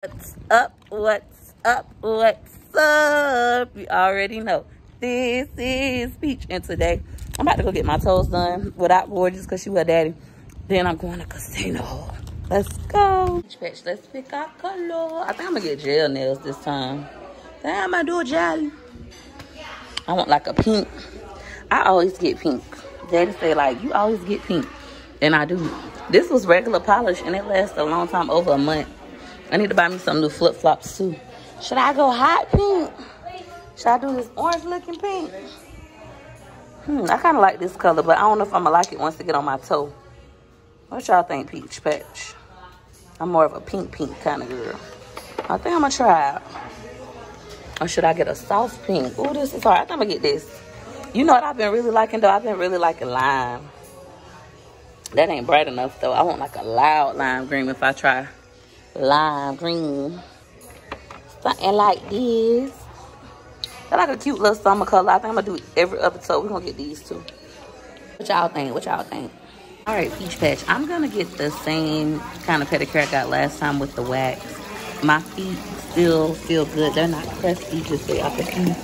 What's up? What's up? What's up? You already know. This is Peach, and today I'm about to go get my toes done without Gorgeous because she with daddy. Then I'm going to casino. Let's go. Let's pick our color. I think I'm gonna get gel nails this time. Damn, I do a gel. I want like a pink. I always get pink. Daddy say like you always get pink, and I do. This was regular polish, and it lasts a long time, over a month. I need to buy me some new flip-flops, too. Should I go hot pink? Should I do this orange-looking pink? I kind of like this color, but I don't know if I'm going to like it once it get on my toe. What y'all think, Peach Patch? I'm more of a pink kind of girl. I think I'm going to try it. Or should I get a soft pink? Ooh, this is hard. I think I'm going to get this. You know what I've been really liking, though? I've been really liking lime. That ain't bright enough, though. I want like a loud lime green if I try lime green. Something like this. They're like a cute little summer color. I think I'm gonna do every other toe. We're gonna get these two. What y'all think? What y'all think? All right, Peach Patch. I'm gonna get the same kind of pedicure I got last time with the wax. My feet still feel good. They're not crusty, just so y'all can see.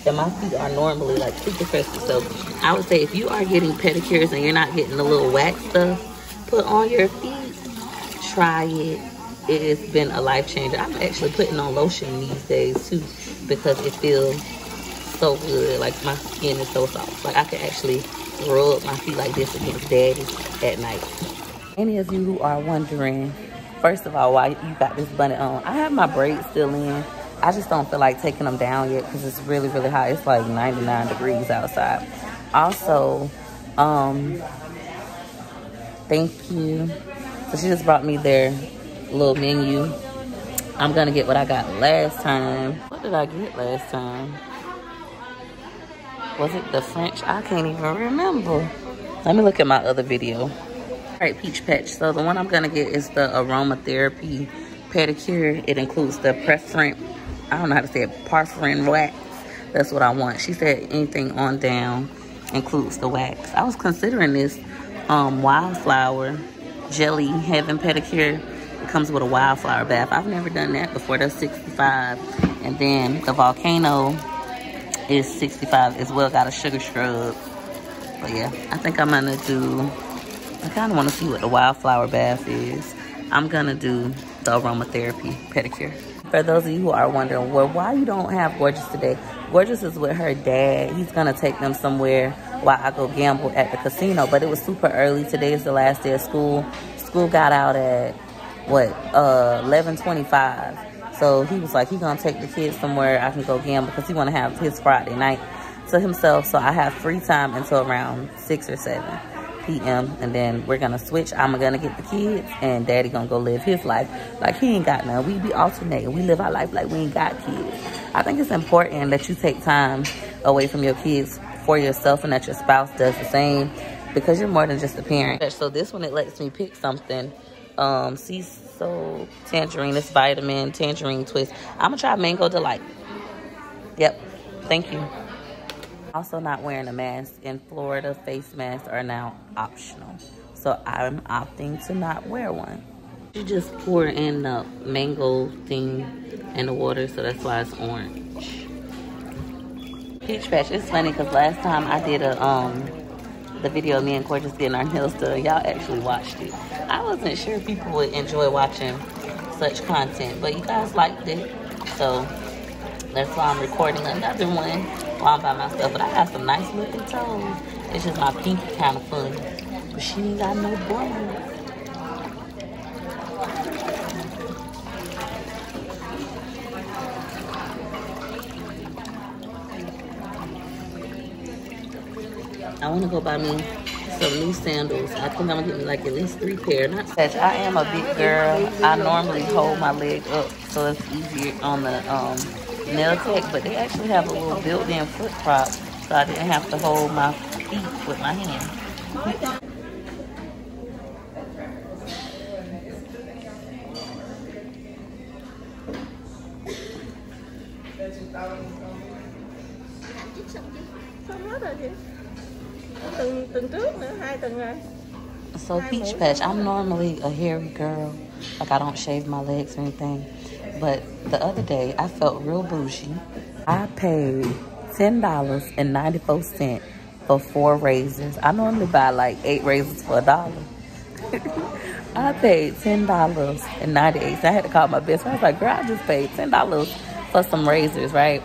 And my feet are normally like super crusty. So I would say if you are getting pedicures and you're not getting the little wax stuff put on your feet, try it. It has been a life changer. I'm actually putting on lotion these days too because it feels so good. Like my skin is so soft. Like I can actually rub my feet like this against daddy at night. Any of you who are wondering, first of all, why you got this bunny on, I have my braids still in. I just don't feel like taking them down yet because it's really, really hot. It's like 99 degrees outside. Also, thank you. So she just brought me their little menu. I'm gonna get what I got last time. What did I get last time? Was it the French? I can't even remember. Let me look at my other video. All right, Peach Patch. So the one I'm gonna get is the aromatherapy pedicure. It includes the I don't know how to say it, parfum wax. That's what I want. She said anything on down includes the wax. I was considering this wildflower jelly heaven pedicure. It comes with a wildflower bath. I've never done that before. That's $65. And then the volcano is $65 as well. Got a sugar scrub. But yeah, I think I'm gonna do, I kind of want to see what the wildflower bath is. I'm gonna do the aromatherapy pedicure. For those of you who are wondering, well, why you don't have Gorgeous today? Gorgeous is with her dad. He's gonna take them somewhere while I go gamble at the casino. But it was super early. Today is the last day of school. School got out at what, 11:25. So he was like, he gonna take the kids somewhere I can go gamble because he wanna have his Friday night to himself. So I have free time until around 6 or 7 p.m. and then we're gonna switch. I'm gonna get the kids and daddy gonna go live his life like he ain't got none. We be alternating. We live our life like we ain't got kids. I think it's important that you take time away from your kids for yourself and that your spouse does the same because you're more than just a parent. So this one, it lets me pick something. Sea Soul Tangerine, this vitamin tangerine twist. I'm gonna try Mango Delight. Yep, thank you. Also not wearing a mask in Florida. Face masks are now optional, so I'm opting to not wear one. You just pour in the mango thing in the water, so that's why it's orange. Peach Patch. It's funny because last time I did the video of me and Gorgeous getting our nails done, y'all actually watched it. I wasn't sure people would enjoy watching such content, but you guys liked it, so that's why I'm recording another one while I'm by myself. But I got some nice looking toes. It's just my pinky kind of funny, but she ain't got no bones. I want to go buy me some new sandals. I think I'm gonna get me like at least 3 pair. Not such. I am a big girl. I normally hold my leg up so it's easier on the nail tech, but they actually have a little built-in foot prop, so I didn't have to hold my feet with my hand. So Peach Patch, I'm normally a hairy girl. Like I don't shave my legs or anything. But the other day, I felt real bougie. I paid $10.94 for 4 razors. I normally buy like 8 razors for $1. I paid $10.98. I had to call my best friend. I was like, girl, I just paid $10 for some razors, right?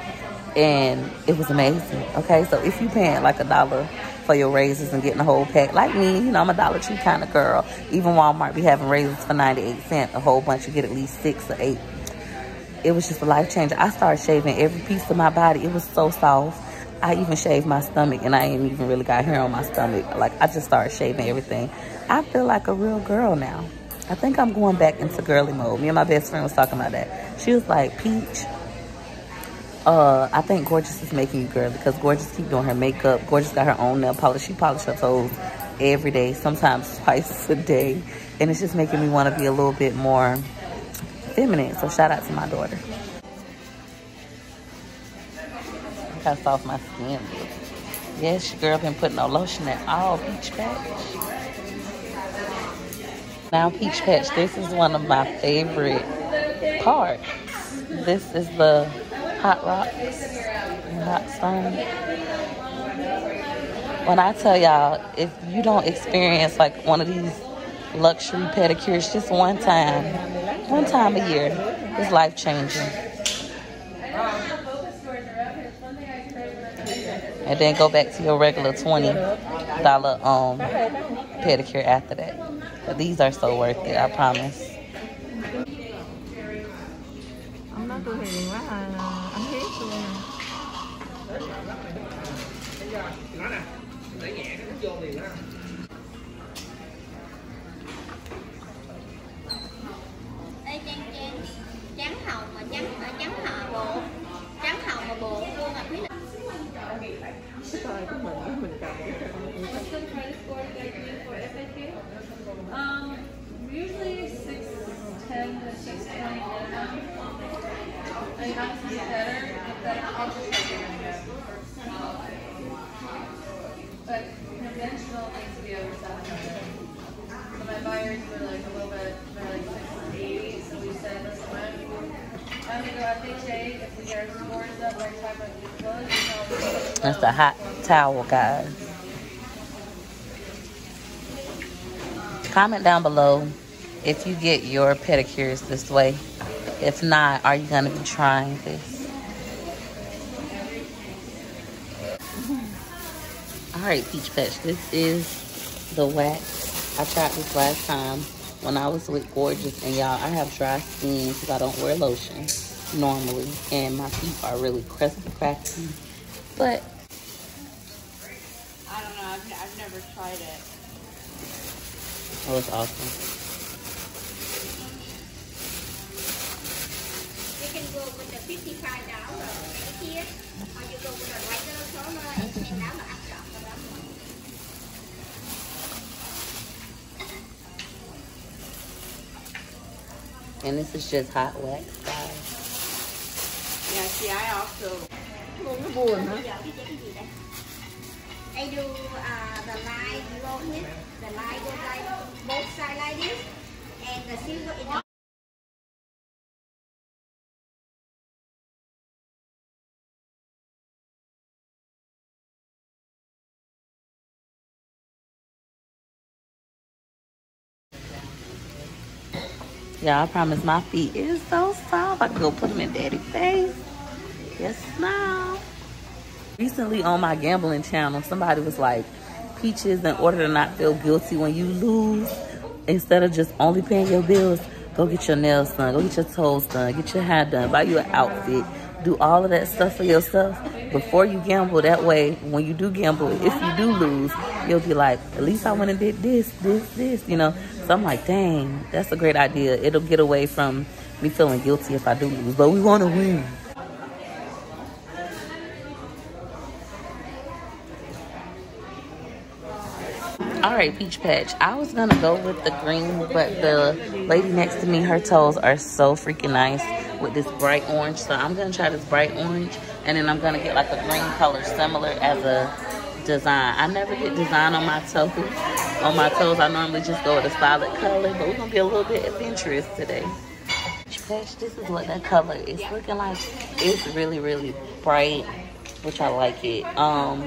And it was amazing. Okay, so if you paying like $1 for your razors and getting a whole pack, like me, you know, I'm a Dollar Tree kind of girl. Even Walmart be having razors for 98 cents, a whole bunch. You get at least 6 or 8. It was just a life changer. I started shaving every piece of my body. It was so soft. I even shaved my stomach, and I ain't even really got hair on my stomach. Like, I just started shaving everything. I feel like a real girl now. I think I'm going back into girly mode. Me and my best friend was talking about that. She was like, Peach, I think Gorgeous is making you girly, because Gorgeous keep doing her makeup. Gorgeous got her own nail polish. She polished her toes every day, sometimes twice a day. And it's just making me want to be a little bit more feminine. So shout out to my daughter. Look how soft my skin is. Yes, your girl been putting no lotion at all, Peach Patch. Now, Peach Patch, this is one of my favorite parts. This is the hot rocks and hot stone. When I tell y'all, if you don't experience like one of these luxury pedicures just one time a year, it's life changing. And then go back to your regular $20 pedicure after that. But these are so worth it, I promise. I'm not doing anything wrong. I'm here to trắng hồng mà trắng họ bộ, trắng hồng mà bộ luôn à quý. Cái của mình cầm. Usually 610 to 620. I mean, obviously better, but then I'll just show you when I go. But conventional needs to be over 700. So my buyers were like a little bit, they're like 680. So we said, listen, I'm gonna go FHA. If we get our scores up by the time we close, That's the hot towel, guys. Comment down below if you get your pedicures this way. If not, are you going to be trying this? Alright, Peach Patch, this is the wax. I tried this last time when I was with Gorgeous, and y'all, I have dry skin because I don't wear lotion normally, and my feet are really cracky. But I don't know. I've never tried it. oh, it's awesome. You can go with the $55 here, or you go with a regular toner and now the after. And this is just hot wax, guys. Yeah, see, I also. Nó buồn hả? I do the light below here. The light goes like both sides like this, and the silver is not. Yeah, I promise my feet is so soft. I can go put them in daddy's face. Yes, now. Recently on my gambling channel, somebody was like, Peaches, in order to not feel guilty when you lose, instead of just only paying your bills, go get your nails done, go get your toes done, get your hair done, buy you an outfit, do all of that stuff for yourself before you gamble. That way, when you do gamble, if you do lose, you'll be like, at least I went and did this, you know. So I'm like, dang, that's a great idea. It'll get away from me feeling guilty if I do lose, but we want to win. All right, Peach Patch, I was gonna go with the green, but the lady next to me, her toes are so freaking nice with this bright orange. So I'm gonna try this bright orange, and then I'm gonna get like a green color similar as a design. I never get design on my toes. I normally just go with a solid color, but we're gonna be a little bit adventurous today. Peach This is what that color is looking like. It's really, really bright, which I like it. I'm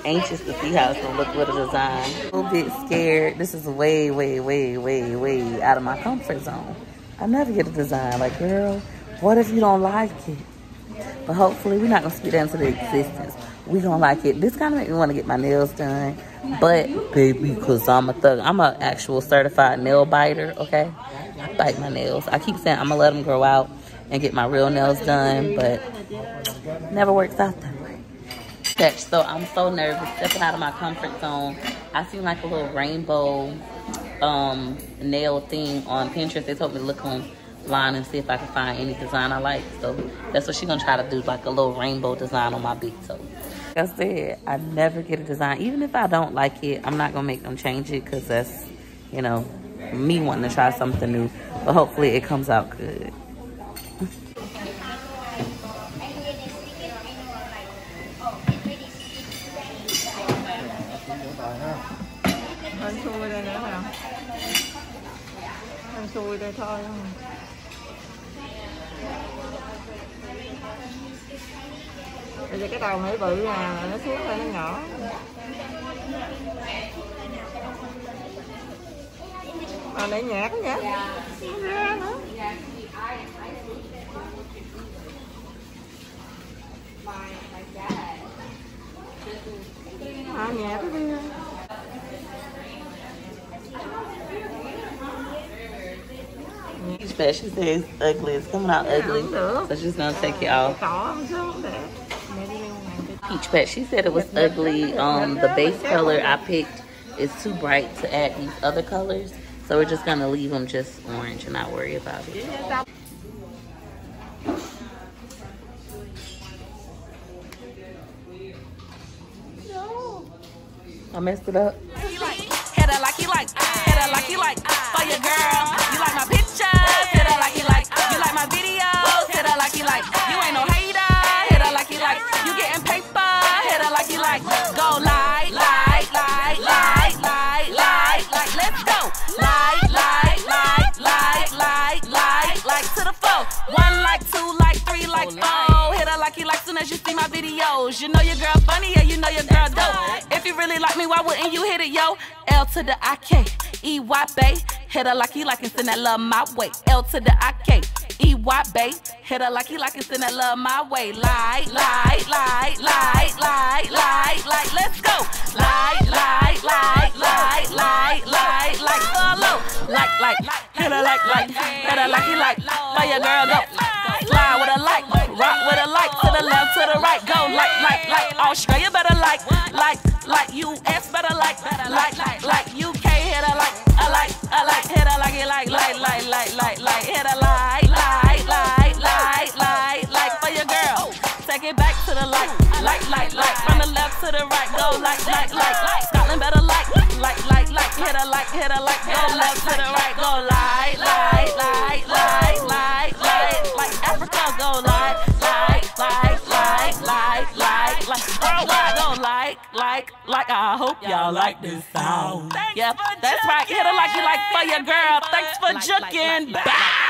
anxious to see how it's gonna look with a design. A little bit scared. This is way, way, way, way, way out of my comfort zone. I never get a design like, girl, what if you don't like it? But hopefully we're not gonna speak that into the existence. We gonna like it. This kind of make me want to get my nails done. But baby, cause I'm a thug. I'm an actual certified nail biter, okay? I bite my nails. I keep saying I'm gonna let them grow out and get my real nails done, but never works out that way. So I'm so nervous stepping out of my comfort zone. I seen like a little rainbow nail thing on Pinterest. They told me to look online and see if I can find any design I like. So that's what she's gonna try to do, like a little rainbow design on my big toe. Like I said, I never get a design. Even if I don't like it, I'm not gonna make them change it because that's, you know, me wanting to try something new. But hopefully it comes out good. Anh xui đây nữa hả? Anh xui đây thôi. Bây giờ cái đầu này bự à, nó xuống đây nó nhỏ. Mà để nhạt quá vậy? Không ra nữa. À, nhạt quá đi. She says it's ugly. It's coming out ugly. So she's gonna take it off. Peach Pet, she said it was ugly. The base color I picked is too bright to add these other colors. So we're just gonna leave them just orange and not worry about it. I messed it up. Hit her like you like, hit her like you like, for your girl. You like my pictures, hit her like you like. You like my videos, hit her like you like. You ain't no hater, hit her like you like. You getting paper, hit her like you like. Go like, like, like, like, like, like, like, let's go. Like, like, like, like, like, like, like to the floor. 1 like, 2 like, 3 like, 4. Hit her like you like soon as you see my videos. You know your girl funny, yeah, you know your girl dope. If you really like me, why wouldn't you hit it, yo? L to the I-K-E-Y, bae. Hit her like you like and send that love my way. L to the I-K-E-Y, bae. Hit her like you like and send that love my way. Like, like, like, like, like, like, like, let's go. Like, like, like, like, like, like, like, follow. Like, hit her like, hit her like you like. For your girl, go. Slide with a like, rock with a like. To the left, to the right, go. Like, Australia better like, US better like, UK hit her like, hit her like it like, hit her like, for your girl. Take it back to the like, from the left to the right, go like, Scotland better like, hit her like, go left to the right, go like, Africa go like, worldwide go like, I hope y'all like this sound. Yep, that's right, hit her like you like for your girl. Thanks for juking. Bye.